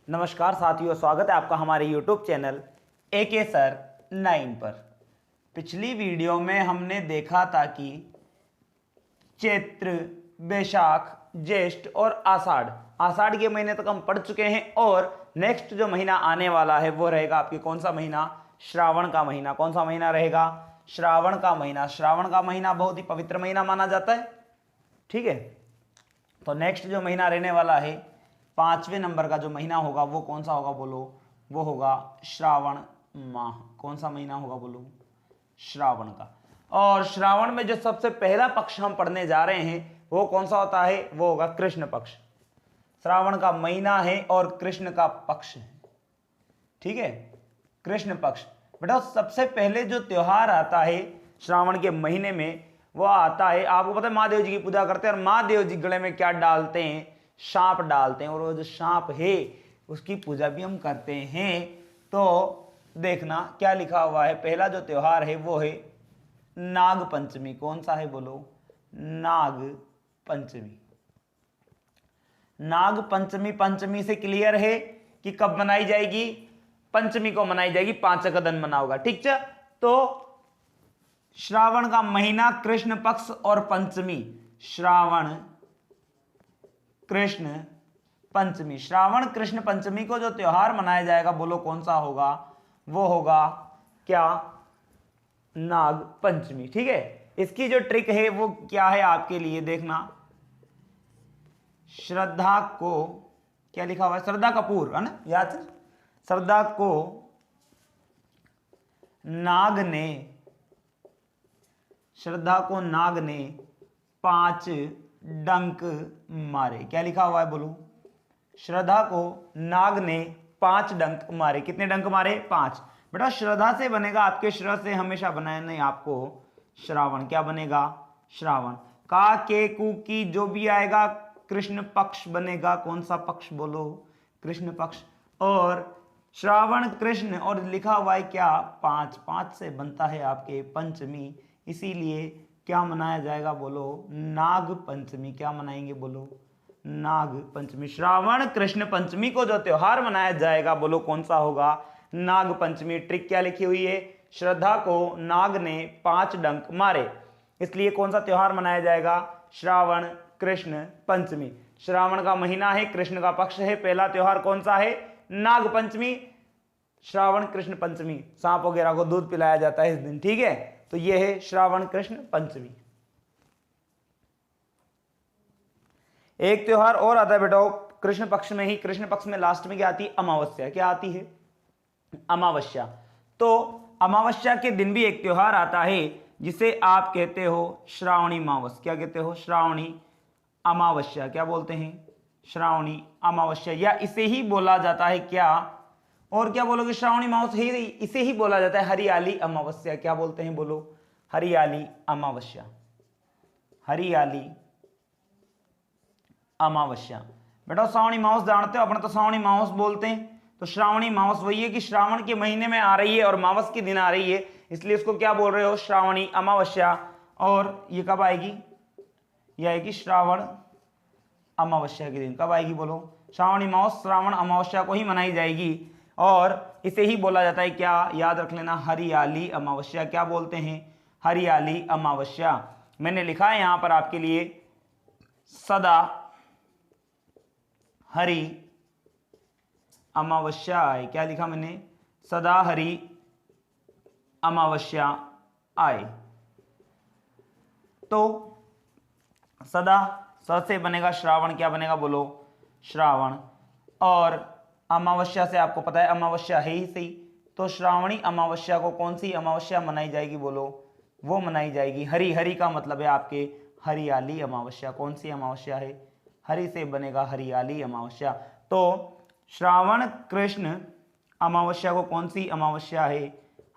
नमस्कार साथियों, स्वागत है आपका हमारे YouTube चैनल AK सर 9 पर। पिछली वीडियो में हमने देखा था कि चैत्र, बैसाख, ज्येष्ठ और आषाढ़ के महीने तक हम पढ़ चुके हैं और नेक्स्ट जो महीना आने वाला है वो रहेगा आपके कौन सा महीना? श्रावण का महीना। कौन सा महीना रहेगा? श्रावण का महीना। श्रावण का महीना बहुत ही पवित्र महीना माना जाता है, ठीक है। तो नेक्स्ट जो महीना रहने वाला है, 5वें नंबर का जो महीना होगा वो कौन सा होगा बोलो? वो होगा श्रावण माह। कौन सा महीना होगा बोलो? श्रावण का। और श्रावण में जो सबसे पहला पक्ष हम पढ़ने जा रहे हैं वो कौन सा होता है? वो होगा कृष्ण पक्ष। श्रावण का महीना है और कृष्ण का पक्ष है, ठीक है। कृष्ण पक्ष। बेटा सबसे पहले जो त्योहार आता है श्रावण के महीने में वो आता है, आपको पता है महादेव जी की पूजा करते हैं और महादेव जी गले में क्या डालते हैं? सांप डालते हैं, और वो जो सांप है उसकी पूजा भी हम करते हैं। तो देखना क्या लिखा हुआ है। पहला जो त्योहार है वो है नाग पंचमी। कौन सा है बोलो? नाग पंचमी। नाग पंचमी। पंचमी से क्लियर है कि कब मनाई जाएगी? पंचमी को मनाई जाएगी, 5 का दिन मना होगा, ठीक है। तो श्रावण का महीना, कृष्ण पक्ष और पंचमी। श्रावण कृष्ण पंचमी। श्रावण कृष्ण पंचमी को जो त्योहार मनाया जाएगा बोलो कौन सा होगा? वो होगा क्या? नाग पंचमी, ठीक है। इसकी जो ट्रिक है वो क्या है आपके लिए, देखना। श्रद्धा को, क्या लिखा हुआ है? श्रद्धा कपूर, है ना, याद है? श्रद्धा को नाग ने 5 डंक मारे। क्या लिखा हुआ है बोलो? श्रद्धा को नाग ने 5 डंक मारे। कितने डंक मारे? 5। बेटा श्रद्धा से बनेगा, आपके श्रद्धा से हमेशा बनाया नहीं आपको श्रावण। क्या बनेगा? श्रावण। का के कु की जो भी आएगा कृष्ण पक्ष बनेगा। कौन सा पक्ष बोलो? कृष्ण पक्ष। और श्रावण कृष्ण और लिखा हुआ है क्या? 5 से बनता है आपके पंचमी, इसीलिए क्या मनाया जाएगा बोलो? नाग पंचमी। क्या मनाएंगे बोलो? नाग पंचमी। श्रावण कृष्ण पंचमी को जो त्योहार मनाया जाएगा बोलो कौन सा होगा? नाग पंचमी। ट्रिक क्या लिखी हुई है? श्रद्धा को नाग ने 5 डंक मारे, इसलिए कौन सा त्योहार मनाया जाएगा? श्रावण कृष्ण पंचमी। श्रावण का महीना है, कृष्ण का पक्ष है, पहला त्योहार कौन सा है? नाग पंचमी। श्रावण कृष्ण पंचमी। सांप वगैरह को दूध पिलाया जाता है इस दिन, ठीक है। तो यह है श्रावण कृष्ण पंचमी। एक त्योहार और आता है बेटा कृष्ण पक्ष में ही। कृष्ण पक्ष में लास्ट में क्या आती है? अमावस्या। क्या आती है? अमावस्या। तो अमावस्या के दिन भी एक त्योहार आता है जिसे आप कहते हो श्रावणी मावस। क्या कहते हो? श्रावणी अमावस्या। क्या बोलते हैं? श्रावणी अमावस्या, या इसे ही बोला जाता है क्या? और क्या बोलोगे? श्रावणी मावस ही, इसे ही बोला जाता है हरियाली अमावस्या। क्या बोलते हैं बोलो? हरियाली अमावस्या। हरियाली अमावस्या। बेटा श्रावणी मावस जानते हो, अपने तो श्रावणी मावस बोलते हैं। तो श्रावणी मावस वही है कि श्रावण के महीने में आ रही है और मावस के दिन आ रही है, इसलिए उसको क्या बोल रहे हो? श्रावणी अमावस्या। और ये कब आएगी? ये आएगी श्रावण अमावस्या के दिन। कब आएगी बोलो? श्रावणी मावस श्रावण अमावस्या को ही मनाई जाएगी और इसे ही बोला जाता है क्या? याद रख लेना, हरियाली अमावस्या। क्या बोलते हैं? हरियाली अमावस्या। मैंने लिखा है यहां पर आपके लिए सदा हरि अमावस्या आए। क्या लिखा मैंने? सदा हरि अमावस्या आए। तो सदा स से बनेगा श्रावण। क्या बनेगा बोलो? श्रावण। और अमावस्या से आपको पता है अमावस्या है ही सही, तो श्रावणी अमावस्या को कौन सी अमावस्या मनाई जाएगी बोलो? वो मनाई जाएगी हरि। हरि का मतलब है आपके हरियाली अमावस्या। कौन सी अमावस्या है? हरि से बनेगा हरियाली अमावस्या। तो श्रावण कृष्ण अमावस्या को कौन सी अमावस्या है?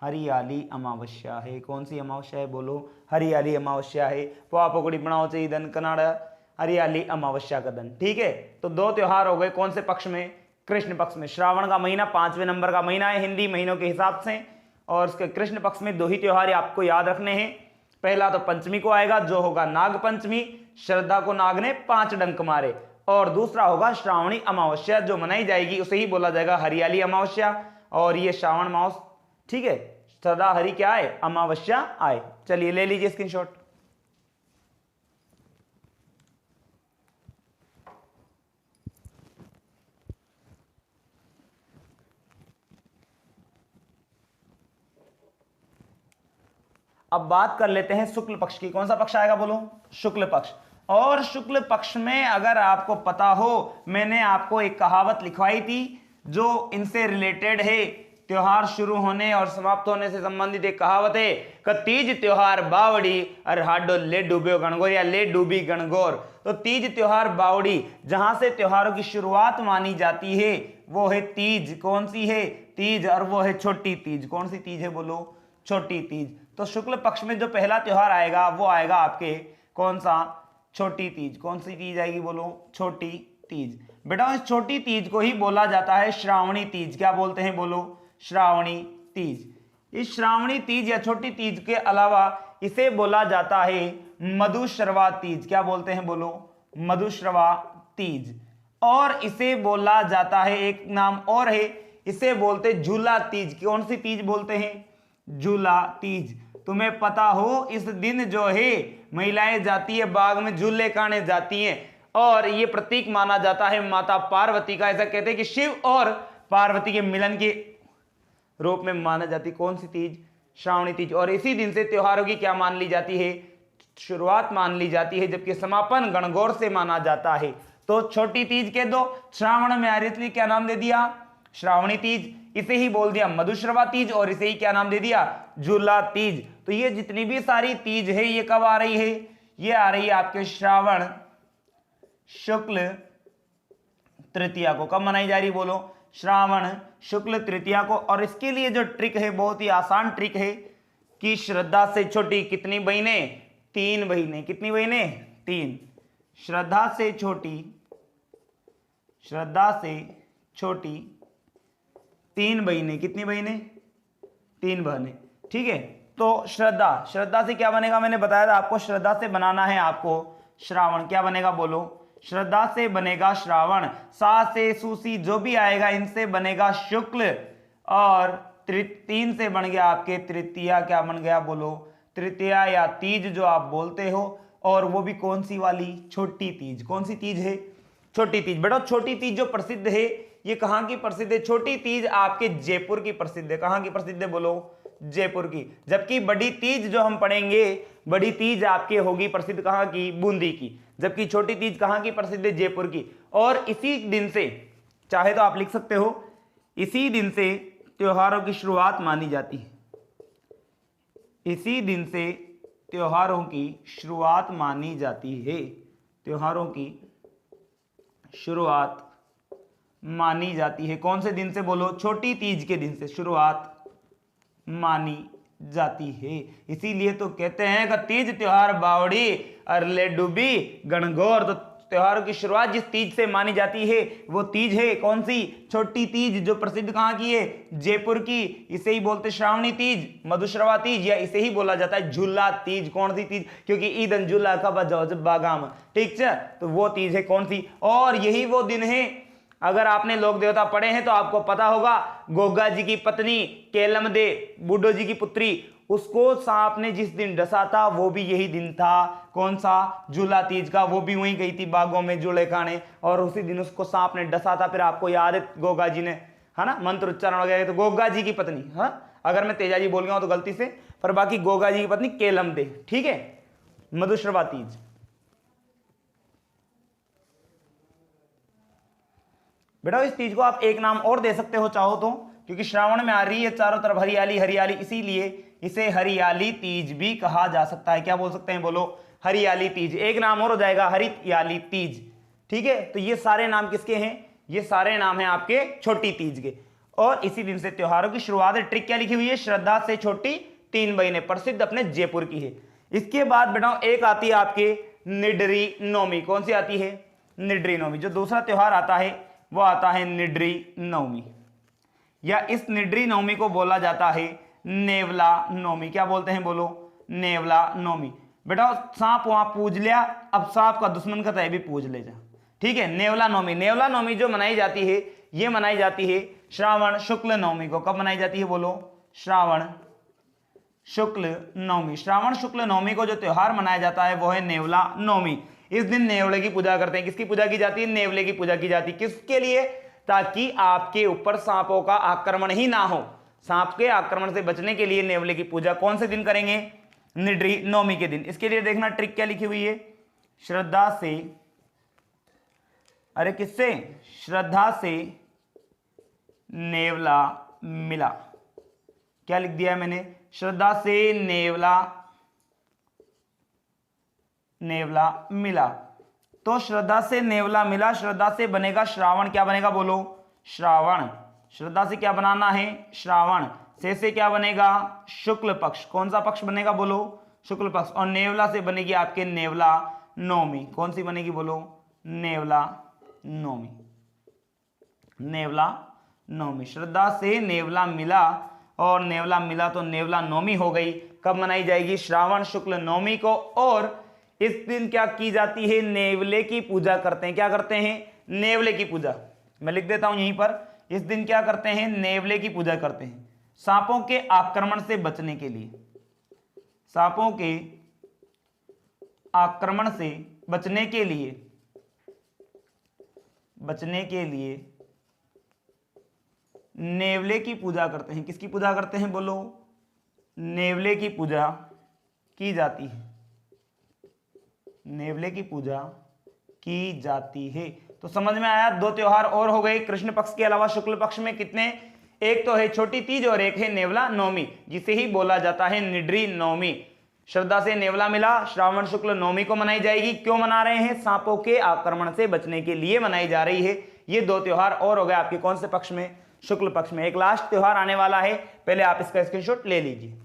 हरियाली अमावस्या है। कौन सी अमावस्या है बोलो? हरियाली अमावस्या है। पाप पकड़ी बनाओ चाहिए दिन कनाड़ा हरियाली अमावस्या का दिन, ठीक है। तो 2 त्योहार हो गए। कौन से पक्ष में? कृष्ण पक्ष में। श्रावण का महीना 5वें नंबर का महीना है हिंदी महीनों के हिसाब से, और उसके कृष्ण पक्ष में 2 ही त्योहार आपको याद रखने हैं। पहला तो पंचमी को आएगा जो होगा नाग पंचमी। श्रद्धा को नाग ने 5 डंक मारे, और दूसरा होगा श्रावणी अमावस्या जो मनाई जाएगी उसे ही बोला जाएगा हरियाली अमावस्या। और ये श्रावण मास, ठीक है, सदा हरि क्या आए, अमावस्या आए। चलिए ले लीजिए स्क्रीनशॉट। अब बात कर लेते हैं शुक्ल पक्ष की। कौन सा पक्ष आएगा बोलो, शुक्ल पक्ष। और शुक्ल पक्ष में अगर आपको पता हो, मैंने आपको एक कहावत लिखवाई थी जो इनसे रिलेटेड है, त्योहार शुरू होने और समाप्त होने से संबंधित एक कहावत है कि तीज त्योहार बावड़ी और हाडो ले डूबे गणगौर या ले डूबी गणगौर। तो तीज त्योहार बावड़ी, जहां से त्योहारों की शुरुआत मानी जाती है वो है तीज। कौन सी है, तीज, और वो है छोटी तीज। कौन सी तीज है बोलो, छोटी तीज। तो शुक्ल पक्ष में जो पहला त्योहार आएगा वो आएगा आपके कौन सा, छोटी तीज। कौन सी तीज आएगी बोलो, छोटी तीज। बेटा इस छोटी तीज को ही बोला जाता है श्रावणी तीज। क्या बोलते हैं बोलो, श्रावणी तीज। इस श्रावणी तीज या छोटी तीज के अलावा इसे बोला जाता है मधुश्रवा तीज। क्या बोलते हैं बोलो, मधुश्रवा तीज। और इसे बोला जाता है, एक नाम और है, इसे बोलते झूला तीज। कौन सी तीज बोलते हैं, झूला तीज। तुम्हें पता हो इस दिन जो है महिलाएं जाती है बाग में झूले खाने जाती हैं, और ये प्रतीक माना जाता है माता पार्वती का। ऐसा कहते हैं कि शिव और पार्वती के मिलन के रूप में माना जाती। कौन सी तीज, श्रावणी तीज। और इसी दिन से त्योहारों की क्या मान ली जाती है, शुरुआत मान ली जाती है, जबकि समापन गणगौर से माना जाता है। तो छोटी तीज के दो, श्रावण में आ रही इसलिए क्या नाम दे दिया, श्रावणी तीज। इसे ही बोल दिया मधुश्रवा तीज, और इसे ही क्या नाम दे दिया, झूला तीज। तो ये जितनी भी सारी तीज है ये कब आ रही है, ये आ रही है आपके श्रावण शुक्ल तृतीया को। कब मनाई जा रही बोलो, श्रावण शुक्ल तृतीया को। और इसके लिए जो ट्रिक है, बहुत ही आसान ट्रिक है कि श्रद्धा से छोटी कितनी बहनें, 3 बहनें। कितनी बहनें, 3। श्रद्धा से छोटी, श्रद्धा से छोटी 3 बहनें। कितनी बहनें, 3 बहनें, ठीक है। तो श्रद्धा, श्रद्धा से क्या बनेगा, मैंने बताया था आपको, श्रद्धा से बनाना है आपको श्रावण। क्या बनेगा बोलो, श्रद्धा से बनेगा श्रावण। सा से सुसी जो भी आएगा इनसे बनेगा शुक्ल, और 3 से बन गया आपके तृतीया। क्या बन गया बोलो, तृतीया या तीज जो आप बोलते हो। और वो भी कौन सी वाली, छोटी तीज। कौन सी तीज है, छोटी तीज। बेटा छोटी तीज जो प्रसिद्ध है ये कहाँ की प्रसिद्ध है, छोटी तीज आपके जयपुर की प्रसिद्ध है। कहाँ की प्रसिद्ध है बोलो, जयपुर की। जबकि बड़ी तीज जो हम पढ़ेंगे, बड़ी तीज आपके होगी प्रसिद्ध कहाँ की, बूंदी की। जबकि छोटी तीज कहाँ की प्रसिद्ध है, जयपुर की। और इसी दिन से, चाहे तो आप लिख सकते हो, इसी दिन से त्योहारों की शुरुआत मानी जाती है। इसी दिन से त्योहारों की शुरुआत मानी जाती है। त्योहारों की शुरुआत मानी जाती है। कौन से दिन से बोलो, छोटी तीज के दिन से शुरुआत मानी जाती है। इसीलिए तो कहते हैं कि तीज त्योहार बावड़ी और ले डूबी गणगौर। तो त्योहारों की शुरुआत जिस तीज से मानी जाती है वो तीज है कौन सी, छोटी तीज, जो प्रसिद्ध कहाँ की है, जयपुर की। इसे ही बोलते श्रावणी तीज, मधुश्रवा तीज, या इसे ही बोला जाता है झूला तीज। कौन सी तीज, क्योंकि ईदन झूला का बजाओ जब बागाम, ठीक है। तो वो तीज है कौन सी। और यही वो दिन है, अगर आपने लोक देवता पढ़े हैं तो आपको पता होगा, गोगा जी की पत्नी केलमदे, बूढ़ो जी की पुत्री, उसको सांप ने जिस दिन डसा था वो भी यही दिन था। कौन सा, झूला तीज का। वो भी वहीं गई थी बागों में झूले खाने, और उसी दिन उसको सांप ने डसा था। फिर आपको याद है गोगा जी ने, है ना, मंत्र उच्चारण वगैरह। तो गोगा जी की पत्नी, हाँ, अगर मैं तेजा जी बोल गया हूं तो गलती से, पर बाकी गोगा जी की पत्नी केलमदे, ठीक है, मधुश्रवा तीज। बेटा इस तीज को आप एक नाम और दे सकते हो चाहो तो, क्योंकि श्रावण में आ रही है, चारों तरफ हरियाली हरियाली, इसीलिए इसे हरियाली तीज भी कहा जा सकता है। क्या बोल सकते हैं बोलो, हरियाली तीज। एक नाम और हो जाएगा हरियाली तीज, ठीक है। तो ये सारे नाम किसके हैं, ये सारे नाम हैं आपके छोटी तीज के। और इसी दिन से त्योहारों की शुरुआत है। ट्रिक क्या लिखी हुई है, श्रद्धा से छोटी 3 बहनें, प्रसिद्ध अपने जयपुर की है। इसके बाद बेटा एक आती है आपके निडरी नवमी। कौन सी आती है, निडरी नवमी। जो दूसरा त्योहार आता है वो आता है निडरी नवमी, या इस निडरी नवमी को बोला जाता है नेवला नवमी। क्या बोलते हैं बोलो, नेवला नवमी। बेटा सांप वहां पूज लिया, अब सांप का दुश्मन का तय भी पूज ले जा। ठीक है। नेवला नवमी, नेवला नवमी जो मनाई जाती है ये मनाई जाती है श्रावण शुक्ल नवमी को। कब मनाई जाती है बोलो? श्रावण शुक्ल नवमी। श्रावण शुक्ल नवमी को जो त्योहार मनाया जाता है वो है नेवला नवमी। इस दिन नेवले की पूजा करते हैं। किसकी पूजा की जाती है? नेवले की पूजा की जाती है। किसके लिए? ताकि आपके ऊपर सांपों का आक्रमण ही ना हो। सांप के आक्रमण से बचने के लिए नेवले की पूजा कौन से दिन करेंगे? निड्री नवमी के दिन। इसके लिए देखना ट्रिक क्या लिखी हुई है, श्रद्धा से, अरे किससे? श्रद्धा से नेवला मिला। क्या लिख दिया है मैंने? श्रद्धा से नेवला मिला। तो श्रद्धा से नेवला मिला, श्रद्धा से बनेगा श्रावण। क्या बनेगा बोलो? श्रावण। श्रद्धा से क्या बनाना है? श्रावण। से क्या बनेगा? शुक्ल पक्ष। कौन सा पक्ष बनेगा बोलो? शुक्ल पक्ष। और नेवला से बनेगी आपके नेवला नवमी। कौन सी बनेगी बोलो? नेवला नवमी। नेवला नवमी। श्रद्धा से नेवला मिला और नेवला मिला तो नेवला नवमी हो गई। कब मनाई जाएगी? श्रावण शुक्ल नवमी को। और इस दिन क्या की जाती है? नेवले की पूजा करते हैं। क्या करते हैं? नेवले की पूजा। मैं लिख देता हूं यहीं पर। इस दिन क्या करते हैं? नेवले की पूजा करते हैं। सांपों के आक्रमण से बचने के लिए, सांपों के आक्रमण से बचने के लिए नेवले की पूजा करते हैं। किसकी पूजा करते हैं बोलो? नेवले की पूजा की जाती है। नेवले की पूजा की जाती है। तो समझ में आया? दो त्योहार और हो गए कृष्ण पक्ष के अलावा शुक्ल पक्ष में। कितने? एक तो है छोटी तीज और एक है नेवला नवमी, जिसे ही बोला जाता है निड्री नवमी। श्रद्धा से नेवला मिला, श्रावण शुक्ल नवमी को मनाई जाएगी। क्यों मना रहे हैं? सांपों के आक्रमण से बचने के लिए मनाई जा रही है। ये दो त्योहार और हो गए आपके कौन से पक्ष में? शुक्ल पक्ष में। एक लास्ट त्योहार आने वाला है, पहले आप इसका स्क्रीनशॉट ले लीजिए।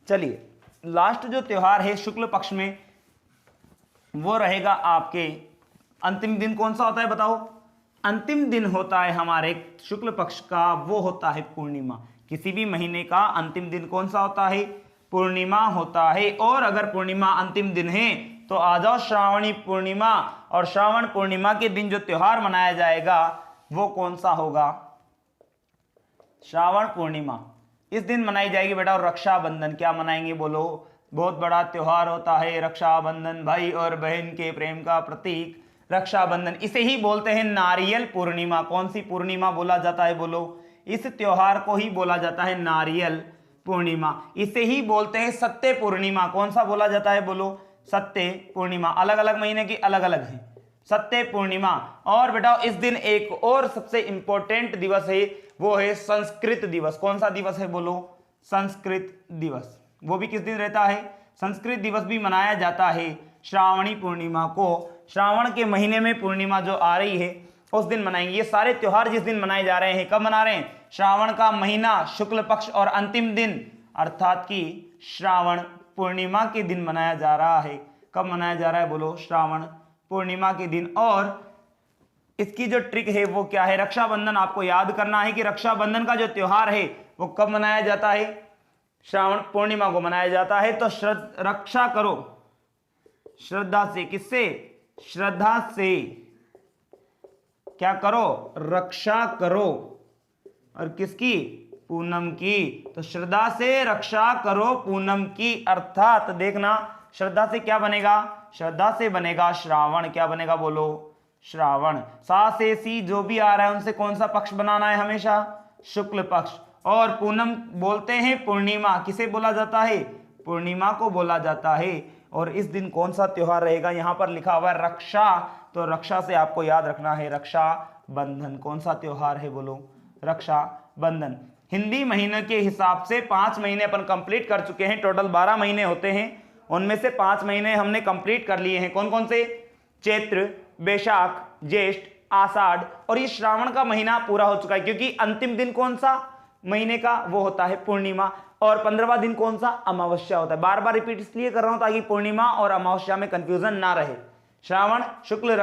चलिए, लास्ट जो त्योहार है शुक्ल पक्ष में वो रहेगा आपके अंतिम दिन। कौन सा होता है बताओ? अंतिम दिन होता है हमारे शुक्ल पक्ष का, वो होता है पूर्णिमा। किसी भी महीने का अंतिम दिन कौन सा होता है? पूर्णिमा होता है। और अगर पूर्णिमा अंतिम दिन है तो आ जाओ श्रावणी पूर्णिमा। और श्रावण पूर्णिमा के दिन जो त्योहार मनाया जाएगा वो कौन सा होगा? श्रावण पूर्णिमा। इस दिन मनाई जाएगी बेटा और रक्षाबंधन। क्या मनाएंगे बोलो? बहुत बड़ा त्योहार होता है रक्षाबंधन, भाई और बहन के प्रेम का प्रतीक रक्षाबंधन। इसे ही बोलते हैं नारियल पूर्णिमा। कौन सी पूर्णिमा बोला जाता है बोलो? इस त्योहार को ही बोला जाता है नारियल पूर्णिमा। इसे ही बोलते हैं सत्य पूर्णिमा। कौन सा बोला जाता है बोलो? सत्य पूर्णिमा। अलग अलग महीने की अलग अलग है सत्य पूर्णिमा। और बेटा इस दिन एक और सबसे इंपॉर्टेंट दिवस है, वो है संस्कृत दिवस। कौन सा दिवस है बोलो? संस्कृत दिवस। वो भी किस दिन रहता है? संस्कृत दिवस भी मनाया जाता है श्रावणी पूर्णिमा को। श्रावण के महीने में पूर्णिमा जो आ रही है उस दिन मनाएंगे। ये सारे त्योहार जिस दिन मनाए जा रहे हैं, कब मना रहे हैं? श्रावण का महीना, शुक्ल पक्ष और अंतिम दिन, अर्थात कि श्रावण पूर्णिमा के दिन मनाया जा रहा है। कब मनाया जा रहा है बोलो? श्रावण पूर्णिमा के दिन। और इसकी जो ट्रिक है वो क्या है? रक्षाबंधन। आपको याद करना है कि रक्षाबंधन का जो त्योहार है वो कब मनाया जाता है? श्रावण पूर्णिमा को मनाया जाता है। तो रक्षा करो श्रद्धा से। किससे? श्रद्धा से क्या करो? रक्षा करो। और किसकी? पूनम की। तो श्रद्धा से रक्षा करो पूनम की। अर्थात देखना श्रद्धा से क्या बनेगा? श्रद्धा से बनेगा श्रावण। क्या बनेगा बोलो? श्रावण। सा से सी जो भी आ रहा है उनसे कौन सा पक्ष बनाना है? हमेशा शुक्ल पक्ष। और पूनम बोलते हैं पूर्णिमा। किसे बोला जाता है? पूर्णिमा को बोला जाता है। और इस दिन कौन सा त्योहार रहेगा? यहां पर लिखा हुआ है रक्षा। तो रक्षा से आपको याद रखना है रक्षा बंधन। कौन सा त्योहार है बोलो? रक्षा बंधन। हिंदी महीने के हिसाब से 5 महीने अपन कंप्लीट कर चुके हैं। टोटल 12 महीने होते हैं, उनमें से 5 महीने हमने कंप्लीट कर लिए हैं। कौन कौन से? चैत्र, वैशाख, ज्येष्ठ, आषाढ़ और ये श्रावण का महीना पूरा हो चुका है। क्योंकि अंतिम दिन कौन सा महीने का? वो होता है पूर्णिमा। और 15वां दिन कौन सा? अमावस्या होता है। बार बार रिपीट इसलिए कर रहा हूं ताकि पूर्णिमा और अमावस्या में कंफ्यूजन ना रहे। श्रावण शुक्ल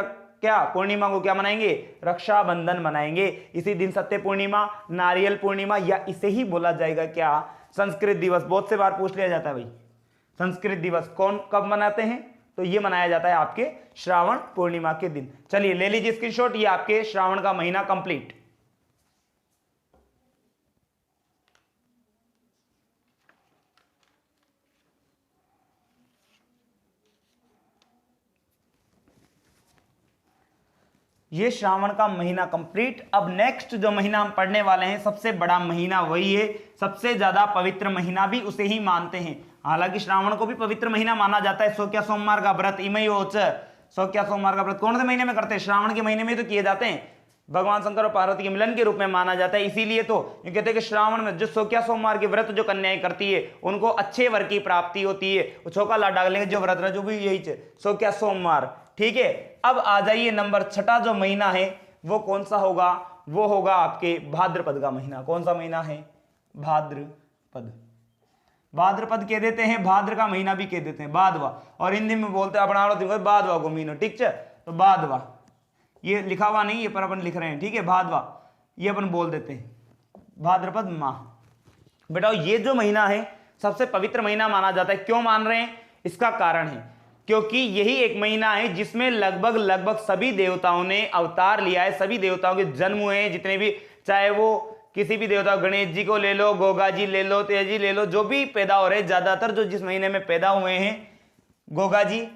क्या पूर्णिमा को क्या मनाएंगे, रक्षाबंधन मनाएंगे। इसी दिन सत्य पूर्णिमा, नारियल पूर्णिमा, या इसे ही बोला जाएगा क्या, संस्कृत दिवस। बहुत से बार पूछ लिया जाता है भाई संस्कृत दिवस कौन कब मनाते हैं, तो ये मनाया जाता है आपके श्रावण पूर्णिमा के दिन। चलिए ले लीजिए स्क्रीनशॉट, ये आपके श्रावण का महीना कंप्लीट। ये श्रावण का महीना कंप्लीट। अब नेक्स्ट जो महीना हम पढ़ने वाले हैं, सबसे बड़ा महीना वही है, सबसे ज्यादा पवित्र महीना भी उसे ही मानते हैं। हालांकि श्रावण को भी पवित्र महीना माना जाता है। सौक्या सोमवार का व्रत इमयोच, सौक्या सोमवार का व्रत कौन से महीने में करते हैं, श्रावण के महीने में तो किए जाते हैं। भगवान शंकर और पार्वती के मिलन के रूप में माना जाता है। इसीलिए तो ये कहते हैं कि श्रावण में जो सौक्या सोमवार के व्रत जो कन्याएं करती है उनको अच्छे वर की प्राप्ति होती है। वो चौका ला डालेंगे जो व्रत जो भी यही सौक्या सोमवार। ठीक है, अब आ जाइए नंबर 6 जो महीना है वो कौन सा होगा, वो होगा आपके भाद्रपद का महीना। कौन सा महीना है, भाद्रपद। भाद्रपद कह देते हैं, भाद्र का महीना भी कह देते हैं, भादवा, और हिंदी में बोलते हैं अपना भादवा को महीना। ठीक है, तो भादवा ये लिखा हुआ नहीं है पर अपन लिख रहे हैं। ठीक है, भादवा ये अपन बोल देते हैं, भाद्रपद माह। बेटा ये जो महीना है सबसे पवित्र महीना माना जाता है। क्यों मान रहे हैं, इसका कारण है क्योंकि यही एक महीना है जिसमें लगभग सभी देवताओं ने अवतार लिया है, सभी देवताओं के जन्म हुए हैं जितने भी, चाहे वो किसी भी देवता, गणेश जी को ले लो, गोगा जी ले लो, तेजी ले लो, जो भी पैदा हो रहे हैं ज्यादातर जो जिस महीने में पैदा हुए हैं, गोगा जी,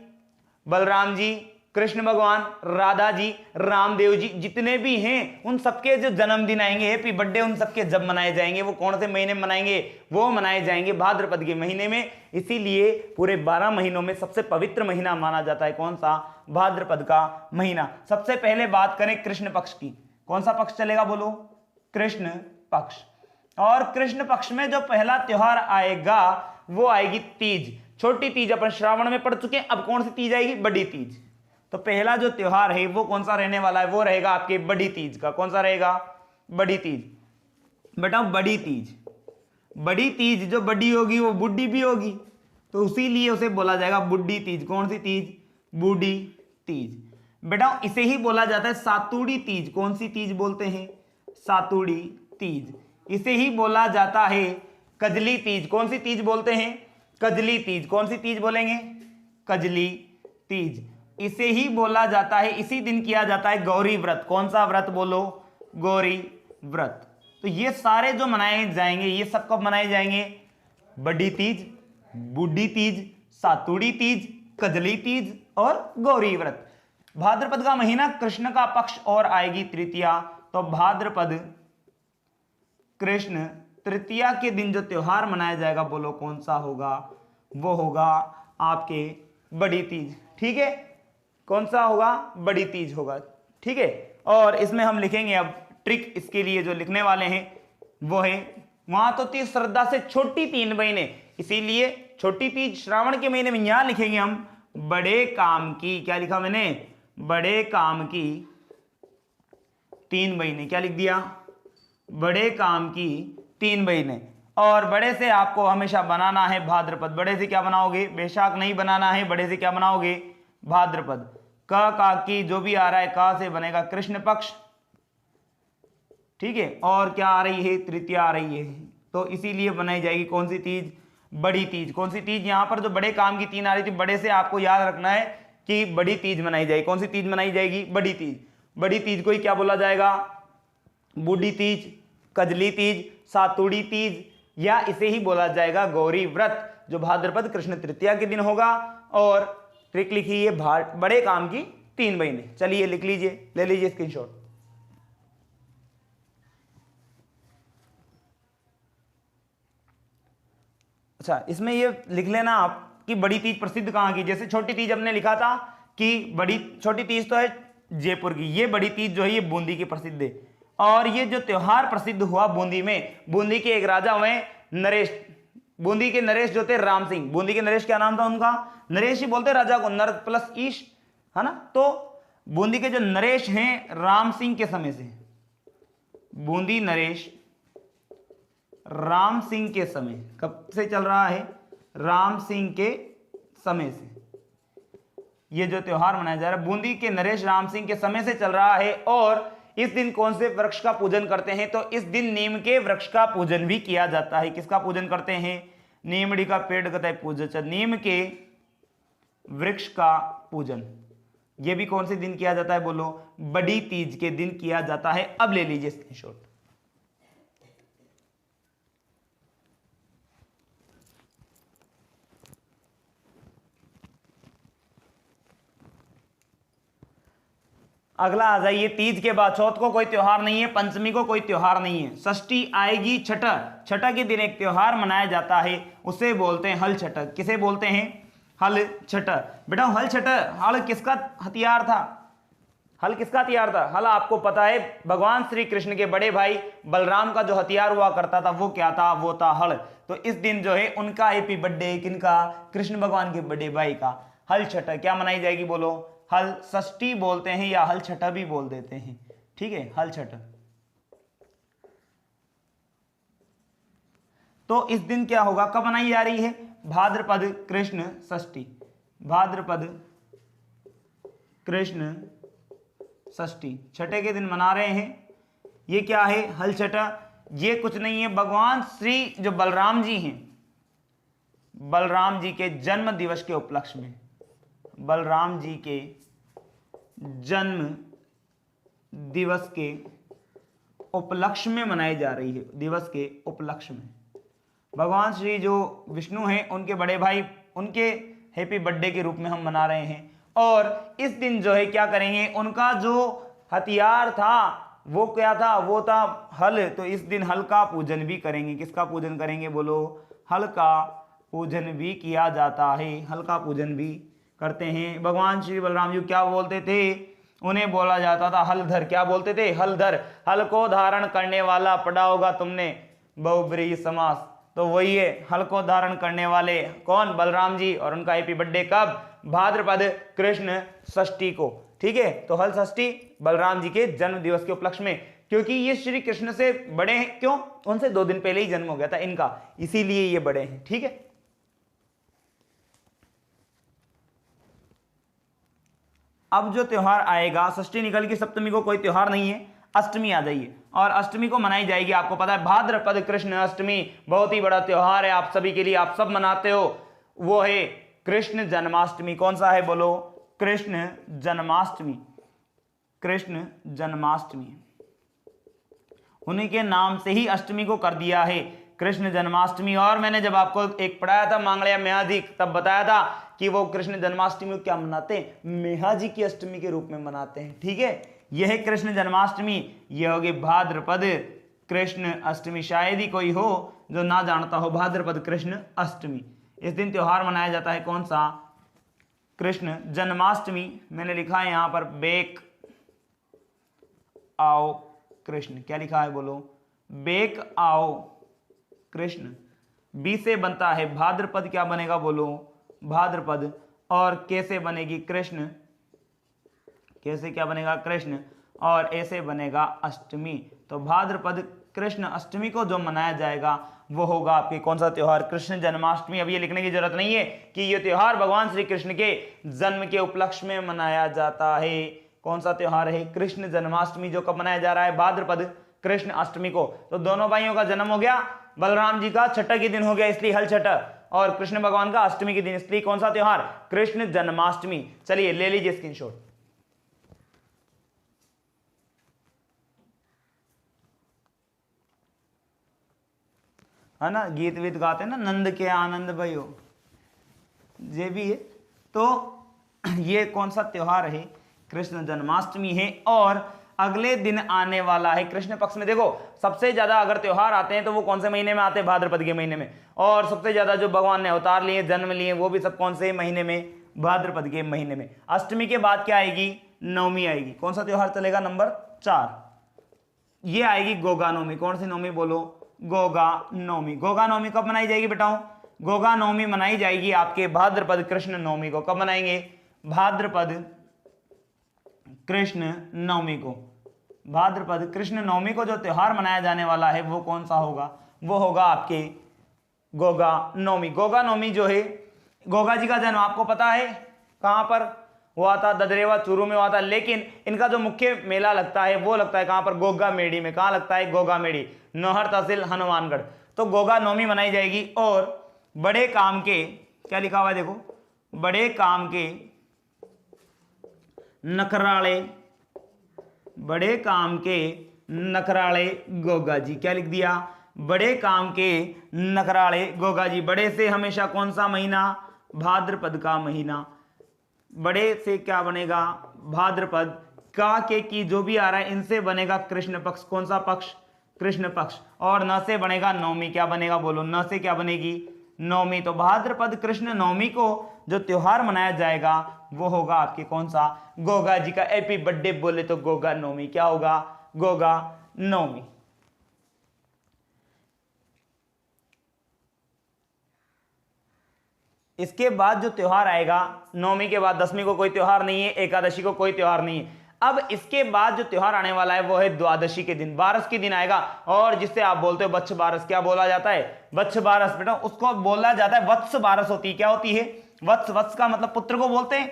बलराम जी, कृष्ण भगवान, राधा जी, रामदेव जी, जितने भी हैं उन सबके जो जन्मदिन आएंगे, हैप्पी बर्थडे उन सबके जब मनाए जाएंगे, वो कौन से महीने में मनाएंगे, वो मनाए जाएंगे भाद्रपद के महीने में। इसीलिए पूरे 12 महीनों में सबसे पवित्र महीना माना जाता है कौन सा, भाद्रपद का महीना। सबसे पहले बात करें कृष्ण पक्ष की, कौन सा पक्ष चलेगा बोलो, कृष्ण पक्ष। और कृष्ण पक्ष में जो पहला त्योहार आएगा वो आएगी तीज, छोटी तीज अपन श्रावण में पढ़ चुके हैं। अब कौन सी तीज आएगी, बड़ी तीज। तो पहला जो त्योहार है वो कौन सा रहने वाला है, वो रहेगा आपके बड़ी तीज का। कौन सा रहेगा, बड़ी तीज। बेटा बड़ी तीज, बड़ी तीज जो बड़ी होगी वो बुढ़ी भी होगी, तो उसीलिए उसे बोला जाएगा बुढ़ी तीज। कौन सी तीज, बूढ़ी तीज। बेटा इसे ही बोला जाता है सातुड़ी तीज। कौन सी तीज बोलते हैं, सातुड़ी तीज। इसे ही बोला जाता है कजली तीज। कौन सी तीज बोलते हैं, कजली तीज। कौन सी तीज बोलेंगे, कजली तीज। इसे ही बोला जाता है, इसी दिन किया जाता है गौरी व्रत। कौन सा व्रत बोलो, गौरी व्रत। तो ये सारे जो मनाए जाएंगे ये सब कब मनाए जाएंगे, बड़ी तीज, बूढ़ी तीज, सातुड़ी तीज, कजली तीज और गौरी व्रत। भाद्रपद का महीना कृष्ण का पक्ष और आएगी तृतीया, तो भाद्रपद कृष्ण तृतीया के दिन जो त्योहार मनाया जाएगा बोलो कौन सा होगा, वो होगा आपके बड़ी तीज। ठीक है, कौन सा होगा, बड़ी तीज होगा। ठीक है, और इसमें हम लिखेंगे अब ट्रिक, इसके लिए जो लिखने वाले हैं वो है, वहां तो तीज श्रद्धा से छोटी 3 महीने, इसीलिए छोटी तीज श्रावण के महीने में यहां लिखेंगे हम बड़े काम की, क्या लिखा मैंने, बड़े काम की 3 महीने। क्या लिख दिया, बड़े काम की 3 महीने। और बड़े से आपको हमेशा बनाना है भाद्रपद। बड़े से क्या बनाओगे, बैशाख नहीं बनाना है, बड़े से क्या बनाओगे, भाद्रपद। का की जो भी आ रहा है का से बनेगा कृष्ण पक्ष। ठीक है, और क्या आ रही है, तृतीया आ रही है, तो इसीलिए बनाई जाएगी कौन सी तीज, बड़ी तीज। कौन सी तीज, यहां पर जो बड़े काम की 3 आ रही थी, बड़े से आपको याद रखना है कि बड़ी तीज मनाई जाएगी। कौन सी तीज मनाई जाएगी, बड़ी तीज। बड़ी तीज को ही क्या बोला जाएगा, बूढ़ी तीज, कजली तीज, सातुड़ी तीज, या इसे ही बोला जाएगा गौरी व्रत, जो भाद्रपद कृष्ण तृतीया के दिन होगा। और ट्रिक लिखिए बड़े काम की 3 महीने। चलिए लिख लीजिए, ले लीजिए स्क्रीनशॉट। अच्छा, इसमें ये लिख लेना आप कि बड़ी तीज प्रसिद्ध कहां की। जैसे छोटी तीज हमने लिखा था कि छोटी तीज तो है जयपुर की, ये बड़ी तीज जो है ये बूंदी की प्रसिद्ध है। और ये जो त्योहार प्रसिद्ध हुआ बूंदी में, बूंदी के एक राजा हुए नरेश, बूंदी के नरेश जो थे राम सिंह। बूंदी के नरेश क्या नाम था उनका, नरेश ही बोलते राजा को, नर प्लस ईश है ना। तो बूंदी के जो नरेश हैं राम सिंह के समय से, बूंदी नरेश राम सिंह के समय, कब से चल रहा है, राम सिंह के समय से ये जो त्योहार मनाया जा रहा है बूंदी के नरेश राम सिंह के समय से चल रहा है। और इस दिन कौन से वृक्ष का पूजन करते हैं? तो इस दिन नीम के वृक्ष का पूजन भी किया जाता है। किसका पूजन करते हैं? नीमड़ी का पेड़ कतय पूजन, नीम के वृक्ष का पूजन। यह भी कौन से दिन किया जाता है? बोलो, बड़ी तीज के दिन किया जाता है। अब ले लीजिए स्क्रीनशॉट। अगला आ जाइए, तीज के बाद चौथ को कोई त्योहार नहीं है, पंचमी को कोई त्योहार नहीं है, षष्ठी आएगी, छठा। छठा के दिन एक त्योहार मनाया जाता है, उसे बोलते हैं हल छठक। किसे बोलते हैं? हल छठक। बेटा हल छठक, हल किसका हथियार था? हल किसका हथियार था? हल आपको पता है भगवान श्री कृष्ण के बड़े भाई बलराम का जो हथियार हुआ करता था वो क्या था? वो था हल। तो इस दिन जो है उनका हैप्पी बर्थडे, किनका? कृष्ण भगवान के बड़े भाई का। हल छठक क्या मनाई जाएगी? बोलो, हल षष्ठी बोलते हैं या हल छठा भी बोल देते हैं, ठीक है, हल छठा। तो इस दिन क्या होगा, कब मनाई जा रही है? भाद्रपद कृष्ण षष्ठी, भाद्रपद कृष्ण षष्ठी, छठे के दिन मना रहे हैं। ये क्या है? हल छठा। ये कुछ नहीं है, भगवान श्री जो बलराम जी हैं, बलराम जी के जन्म दिवस के उपलक्ष्य में, बलराम जी के जन्म दिवस के उपलक्ष्य में मनाई जा रही है। दिवस के उपलक्ष्य में भगवान श्री जो विष्णु हैं उनके बड़े भाई, उनके हैप्पी बर्थडे के रूप में हम मना रहे हैं। और इस दिन जो है क्या करेंगे, उनका जो हथियार था वो क्या था? वो था हल। तो इस दिन हल का पूजन भी करेंगे। किसका पूजन करेंगे? बोलो, हल का पूजन भी किया जाता है, हल का पूजन भी करते हैं। भगवान श्री बलराम जी क्या बोलते थे? उन्हें बोला जाता था हलधर। क्या बोलते थे? हलधर। हल को धारण करने वाला पढ़ा होगा तुमने बहुब्रीहि समास, तो वही है हल को धारण करने वाले। कौन? बलराम जी। और उनका हैप्पी बर्थडे कब? भाद्रपद कृष्ण षष्ठी को, ठीक है। तो हल षष्ठी बलराम जी के जन्म दिवस के उपलक्ष्य में, क्योंकि ये श्री कृष्ण से बड़े हैं। क्यों? उनसे 2 दिन पहले ही जन्म हो गया था इनका, इसीलिए ये बड़े हैं, ठीक है। अब जो त्योहार आएगा, षष्ठी निकल की सप्तमी को कोई त्योहार नहीं है, अष्टमी आ जाइए। और अष्टमी को मनाई जाएगी, आपको पता है भाद्रपद कृष्ण अष्टमी बहुत ही बड़ा त्योहार है आप सभी के लिए, आप सब मनाते हो। वो है कृष्ण जन्माष्टमी। कौन सा है? बोलो, कृष्ण जन्माष्टमी। कृष्ण जन्माष्टमी, उन्हीं के नाम से ही अष्टमी को कर दिया है कृष्ण जन्माष्टमी। और मैंने जब आपको एक पढ़ाया था मांगलिया मेहा जी, तब बताया था कि वो कृष्ण जन्माष्टमी को क्या मनाते हैं? मेहा जी की अष्टमी के रूप में मनाते हैं, ठीक है। यह है कृष्ण जन्माष्टमी, यह होगी भाद्रपद कृष्ण अष्टमी। शायद ही कोई हो जो ना जानता हो भाद्रपद कृष्ण अष्टमी। इस दिन त्योहार मनाया जाता है कौन सा? कृष्ण जन्माष्टमी। मैंने लिखा है यहां पर बेक आओ कृष्ण। क्या लिखा है? बोलो, बेक आओ कृष्ण। बी से बनता है भाद्रपद, क्या बनेगा? बोलो, भाद्रपद। और कैसे बनेगी? कृष्ण। कैसे क्या बनेगा? कृष्ण। और ऐसे बनेगा अष्टमी। तो भाद्रपद कृष्ण अष्टमी को जो मनाया जाएगा वो होगा आपके कौन सा त्योहार? कृष्ण जन्माष्टमी। अब ये लिखने की जरूरत नहीं है कि ये त्योहार भगवान श्री कृष्ण के जन्म के उपलक्ष्य में मनाया जाता है। कौन सा त्योहार है? कृष्ण जन्माष्टमी, जो कब मनाया जा रहा है? भाद्रपद कृष्ण अष्टमी को। तो दोनों भाइयों का जन्म हो गया, बलराम जी का छठा के दिन हो गया इसलिए हल छठा, और कृष्ण भगवान का अष्टमी के दिन, इसलिए कौन सा त्योहार? कृष्ण जन्माष्टमी। चलिए ले लीजिए स्क्रीनशॉट। है ना, गीत वीत गाते हैं ना, नंद के आनंद भयो, ये भी है। तो ये कौन सा त्योहार है? कृष्ण जन्माष्टमी है। और अगले दिन आने वाला है कृष्ण पक्ष में। देखो सबसे ज्यादा अगर त्योहार आते हैं तो वो कौन से महीने में आते हैं? भाद्रपद के महीने में। और सबसे ज्यादा जो भगवान ने अवतार लिए, जन्म लिए, वो भी सब कौन से महीने में? भाद्रपद के महीने में। अष्टमी के बाद क्या आएगी? नवमी आएगी। कौन सा त्योहार चलेगा? नंबर 4, ये आएगी गोगा नवमी। कौन सी नवमी? बोलो, गोगा नवमी। गोगा नवमी कब मनाई जाएगी बेटाओं? गोगा नवमी मनाई जाएगी आपके भाद्रपद कृष्ण नवमी को। कब मनाएंगे? भाद्रपद कृष्ण नवमी को। भाद्रपद कृष्ण नवमी को जो त्योहार मनाया जाने वाला है वो कौन सा होगा? वो होगा आपके गोगा नवमी। गोगा नवमी जो है, गोगा जी का जन्म आपको पता है कहां पर? वो आता, ददरेवा चूरू में आता, लेकिन इनका जो मुख्य मेला लगता है वो लगता है कहां पर, गोगा मेड़ी में। कहां लगता है, गोगा मेड़ी, नौहर तहसील हनुमानगढ़। तो गोगा नौमी मनाई जाएगी। और बड़े काम के, क्या लिखा हुआ है देखो, बड़े काम के नखराले, बड़े काम के नखराले गोगा जी। क्या लिख दिया, बड़े काम के नखराले गोगा जी। बड़े से हमेशा कौन सा महीना, भाद्रपद का महीना। बड़े से क्या बनेगा, भाद्रपद का के की जो भी आ रहा है इनसे बनेगा कृष्ण पक्ष। कौन सा पक्ष, कृष्ण पक्ष। और न से बनेगा नवमी। क्या बनेगा बोलो, न से क्या बनेगी, नवमी। तो भाद्रपद कृष्ण नवमी को जो त्योहार मनाया जाएगा वो होगा आपके कौन सा, गोगा जी का। हैप्पी बर्थडे बोले तो गोगा नवमी। क्या होगा, गोगा नवमी। इसके बाद जो त्योहार आएगा, नवमी के बाद दशमी को कोई त्योहार नहीं है, एकादशी को कोई त्योहार नहीं है। अब इसके बाद जो त्योहार आने वाला है वो है द्वादशी के दिन, बारस के दिन आएगा। और जिससे आप बोलते हो वत्स बारस, क्या बोला जाता है, वत्स बारस। बेटा उसको बोला जाता है वत्स बारस होती है। क्या होती है, वत्स। वत्स का मतलब पुत्र को बोलते हैं,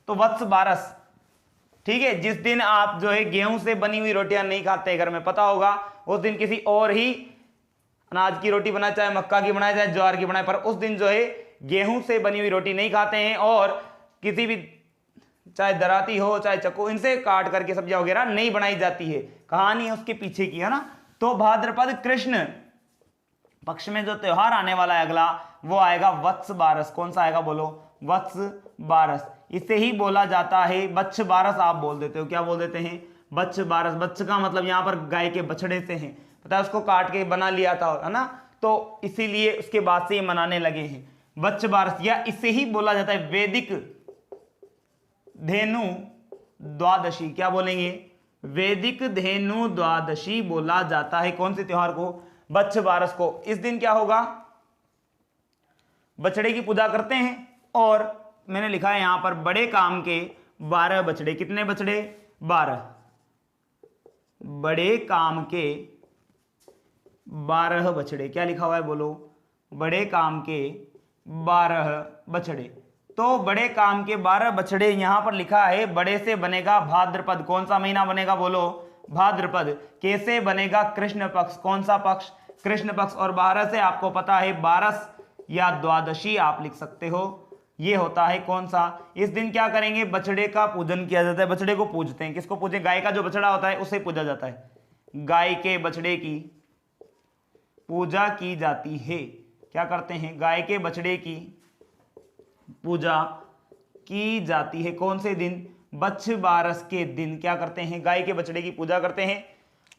तो वत्स बारस। ठीक है, जिस दिन आप जो है गेहूं से बनी हुई रोटियां नहीं खाते हैं घर में, पता होगा उस दिन किसी और ही अनाज की रोटी बनाए, चाहे मक्का की बनाए चाहे ज्वार की बनाए, पर उस दिन जो है गेहूं से बनी हुई रोटी नहीं खाते हैं। और किसी भी, चाहे दराती हो चाहे चक्कू, इनसे काट करके सब्जियां वगैरह नहीं बनाई जाती है। कहानी है उसके पीछे की, है ना। तो भाद्रपद कृष्ण पक्ष में जो त्योहार आने वाला है अगला, वो आएगा वत्स बारस। कौन सा आएगा बोलो, वत्स बारस। इसे ही बोला जाता है बच्छ बारस। आप बोल देते हो, क्या बोल देते हैं, बच्छ बारस। बच्छ का मतलब यहां पर गाय के बछड़े से है, पता है, उसको काट के बना लिया था, है ना। तो इसीलिए उसके बाद से ये मनाने लगे हैं बच्छ बारस। या इसे ही बोला जाता है वैदिक धेनु द्वादशी। क्या बोलेंगे, वैदिक धेनु द्वादशी बोला जाता है। कौन से त्योहार को, बच्छ बारस को। इस दिन क्या होगा, बछड़े की पूजा करते हैं। और मैंने लिखा है यहां पर बड़े काम के 12 बछड़े। कितने बछड़े, 12। बड़े काम के 12 बछड़े। क्या लिखा हुआ है बोलो, बड़े काम के 12 बछड़े। तो बड़े काम के 12 बछड़े यहां पर लिखा है। बड़े से बनेगा भाद्रपद। कौन सा महीना बनेगा बोलो, भाद्रपद। कैसे बनेगा, कृष्ण पक्ष। कौन सा पक्ष, कृष्ण पक्ष। और 12 से आपको पता है बारस या द्वादशी आप लिख सकते हो। ये होता है कौन सा, इस दिन क्या करेंगे, बछड़े का पूजन किया जाता है। बछड़े को पूजते हैं, किसको पूजे, गाय का जो बछड़ा होता है उसे पूजा जाता है। गाय के बछड़े की पूजा की जाती है। क्या करते हैं, गाय के बछड़े की पूजा की जाती है। कौन से दिन, बच्छ बारस के दिन क्या करते हैं, गाय के बछड़े की पूजा करते हैं।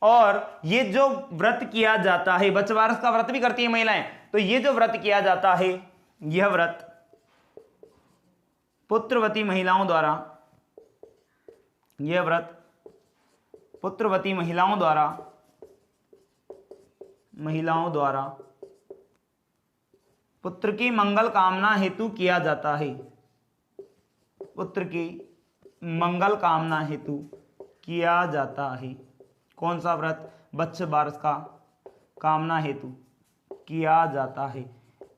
और ये जो व्रत किया जाता है, बच्छ बारस का व्रत भी करती है महिलाएं। तो ये जो व्रत किया जाता है, यह व्रत पुत्रवती महिलाओं द्वारा, यह व्रत पुत्रवती महिलाओं द्वारा पुत्र की मंगल कामना हेतु किया जाता है। पुत्र की मंगल कामना हेतु किया जाता है। कौन सा व्रत, बच्छ बारस का कामना हेतु किया जाता है।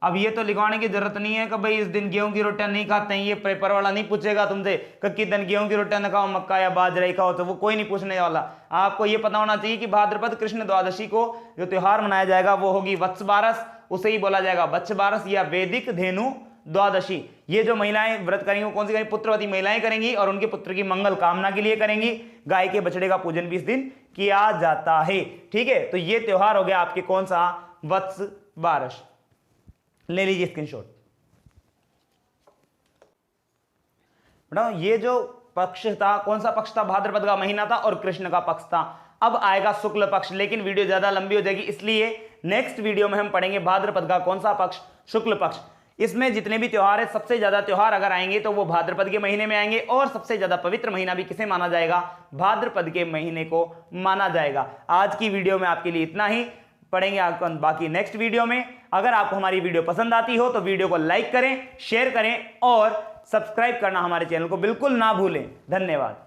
अब ये तो लिखवाने की जरूरत नहीं है कि भाई इस दिन गेहूं की रोटियां नहीं खाते हैं। ये पेपर वाला नहीं पूछेगा तुमसे कि किस दिन गेहूं की रोटियां न खाओ, मक्का या बाजरा ही खाओ, तो वो कोई नहीं पूछने वाला। आपको ये पता होना चाहिए कि भाद्रपद कृष्ण द्वादशी को जो त्योहार मनाया जाएगा वो होगी वत्स बारस। उसे ही बोला जाएगा बच्छ बारस या वैदिक धेनु द्वादशी। ये जो महिलाएं व्रत करेंगी वो कौन सी करेंगी, पुत्रवती महिलाएं करेंगी और उनके पुत्र की मंगल कामना के लिए करेंगी। गाय के बछड़े का पूजन भी इस दिन किया जाता है। ठीक है, तो ये त्योहार हो गया आपके कौन सा, वत्स बारस। ले लीजिए स्क्रीनशॉट। बेटा ये जो पक्ष था, कौन सा पक्ष था, भाद्रपद का महीना था और कृष्ण का पक्ष था। अब आएगा शुक्ल पक्ष, लेकिन वीडियो ज्यादा लंबी हो जाएगी, इसलिए नेक्स्ट वीडियो में हम पढ़ेंगे भाद्रपद का कौन सा पक्ष, शुक्ल पक्ष। इसमें जितने भी त्योहार है, सबसे ज्यादा त्योहार अगर आएंगे तो वो भाद्रपद के महीने में आएंगे। और सबसे ज्यादा पवित्र महीना भी किसे माना जाएगा, भाद्रपद के महीने को माना जाएगा। आज की वीडियो में आपके लिए इतना ही, पढ़ेंगे आपको बाकी नेक्स्ट वीडियो में। अगर आपको हमारी वीडियो पसंद आती हो तो वीडियो को लाइक करें, शेयर करें और सब्सक्राइब करना हमारे चैनल को बिल्कुल ना भूलें। धन्यवाद।